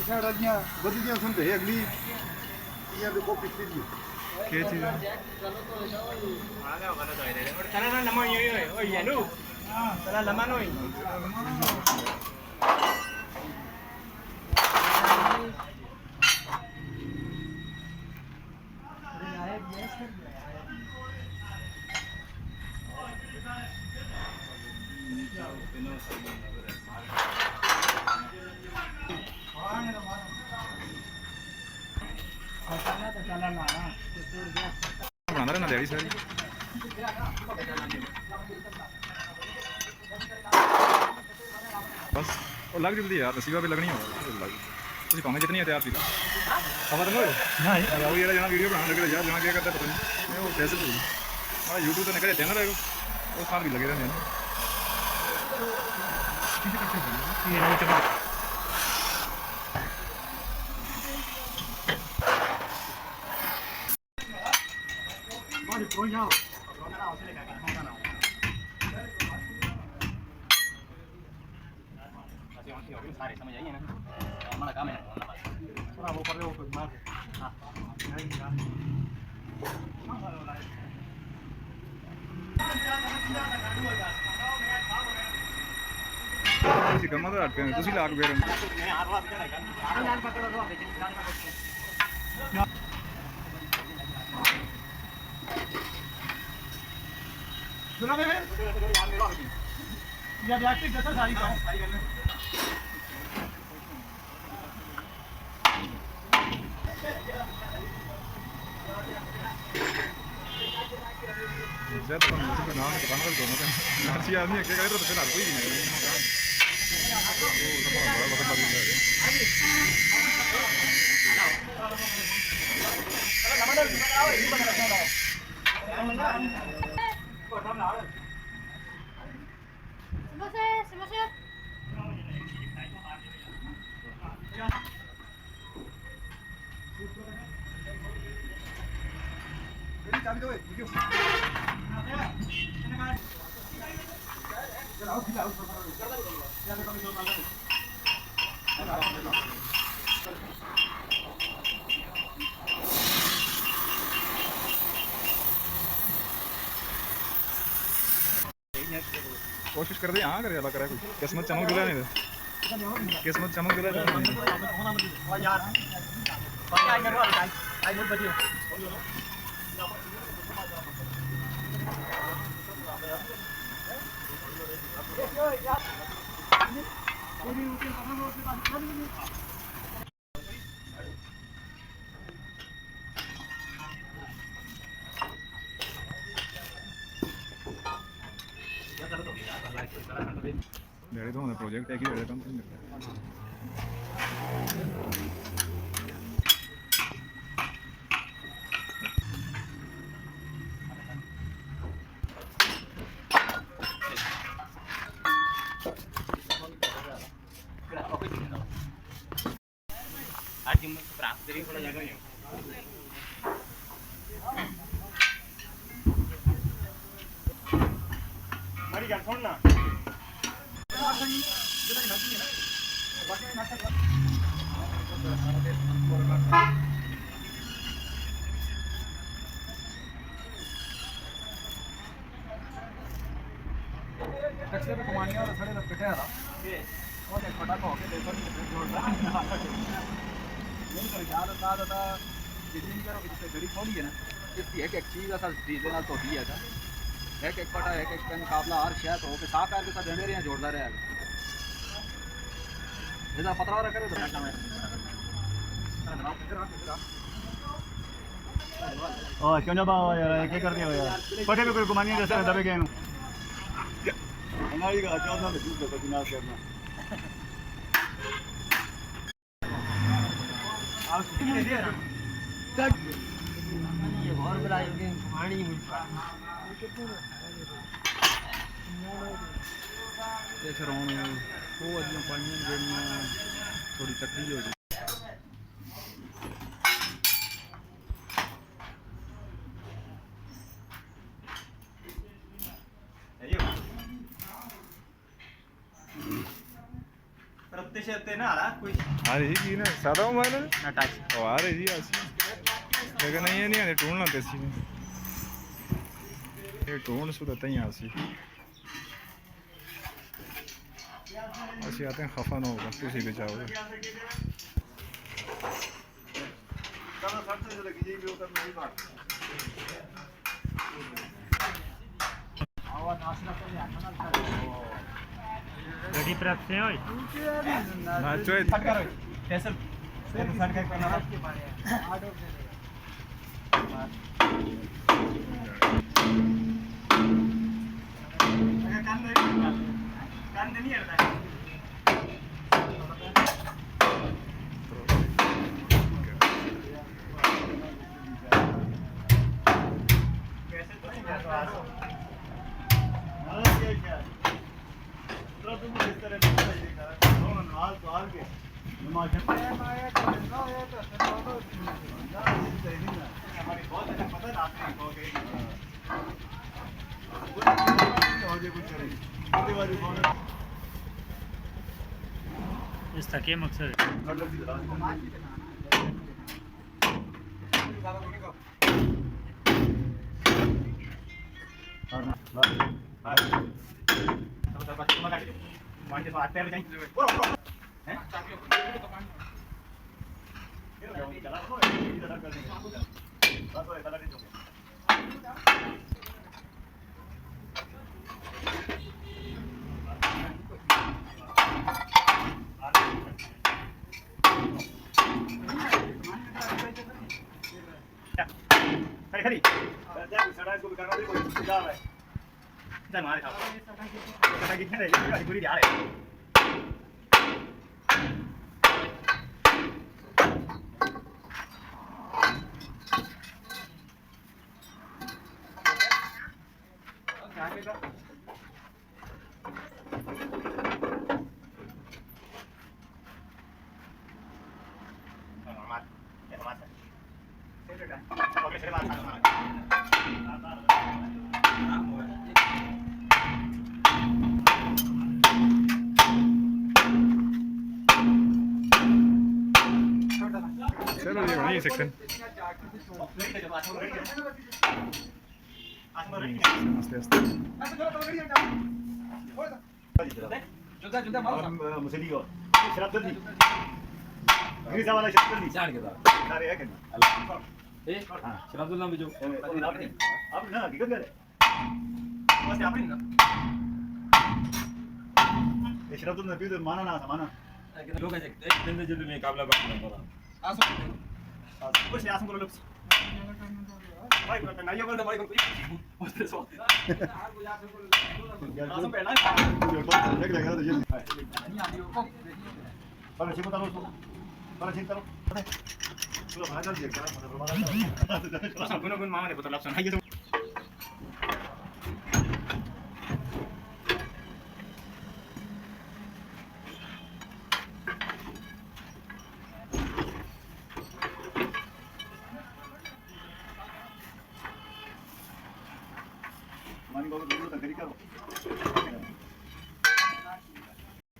side वालियां बदलियां सुनते हैं अगली ये देखो पिछली दी क्या चीज़ है चला ना लम्बा ये ओ ये नु हां चला लम्बा नो बना रहे ना डैडी सर बस और लग जल्दी यार नसीबा भी लगनी हो तुझे कहोगे जितनी है तैयार थी खबर नो नहीं वो ये जना वीडियो बनाने लगे यार जना क्या करता है पता नहीं वो कैसे थी हमारा यूट्यूब तो निकले चैनल है वो साथ भी लगे रहने हैं सारे समझ आइए ना हमारा काम है थोड़ा वो कर ले वो मार हां किसी कम तो हटते हैं तुसी लाग बेर मैं हार वाला जान पकड़ो दो सुना बे या प्लास्टिक जैसा सारी काम सारी कर ले जब तो मुझे नाम तो बना दो ना नासी आदमी क्या करे तो फिर कोई भी नहीं कोशिश कर दे हाँ करे अल्लाह करे कुछ किस्मत चमक दिला नहीं किस्मत चमक दिला यार आई मेरे वाला आई बहुत बढ़िया डैडी तो हमारा प्रोजेक्ट है कि डैडी काम नहीं करता आज हम प्राप्त करेंगे थोड़ा जगह है हमारी गाल छोड़ना टैक्सी पे कमानिया और सड़े रखते हैं ना और एक फटा को के देखो जोड़ना नहीं कर यार दादा जितनी करो कि जिससे गड़ी खोली है ना इसकी एक एक चीज असल डीजल नाल तो दी है था एक एक फटा एक एक का मुकाबला हर शहर हो के साथ करके साथ डंडे रहे जोड़दा रहा जेदा पतला रहा करे तो काम है ओ क्यों ना बाबा यार क्या कर दिया यार पटे पे कोई घुमानी जैसे दबे गए नु हमारी का चौथा में दूसरा को बिना करना आप कितने दे रहा तक ये और बुलाए के पानी ਤੇ ਫਿਰ ਹੁਣ ਉਹ ਅਜੀਆਂ ਪਾਈਆਂ ਜਿਹੜੀਆਂ ਥੋੜੀ ਤਕੜੀ ਹੋ ਗਈ शेते ना आला कोई आ रही जी ना सादा मोबाइल है ना टच आ रही जी आसी लेकिन ये नहीं आने ढूंढना तेसी ने ये ढूंढ सुधा तई आसी आते हैं खफा ना होगा तुसी बचाओगे रेडी पर से होय नाचो कट करो कैसे सर का करना कान नहीं है इसका क्या मकसद है खड़ी सड़ा इसको करना भी कोई जा रहा है चल मारे साहब पता कितने रहे ये पूरी आ रहे चलो ये वहीं सेक्शन आस्ते आस्ते जुदा जुदा मारो मुसली को शराब जल्दी गिरिजा वाला शराब जल्दी जान के साथ सारे है कि ए शराब जुदा में जो आप ना दिक्कत करे बस आप ना ये शराब जुदा पीते माना ना माना लोग ऐसे एक दिन में जल्दी में काबला करना पड़ा आसो कुछ आसम करो लोग भाई को नहीं ये बोल भाई को उससे सो आसम पे ना देख लेगा तो ये नहीं आ रही हो पर चिंता करो पर चिंता करो चलो भाग जल्दी क्या मतलब गुन गुन मामा ने बता सुना ये तो मानी को दूर तक करी करो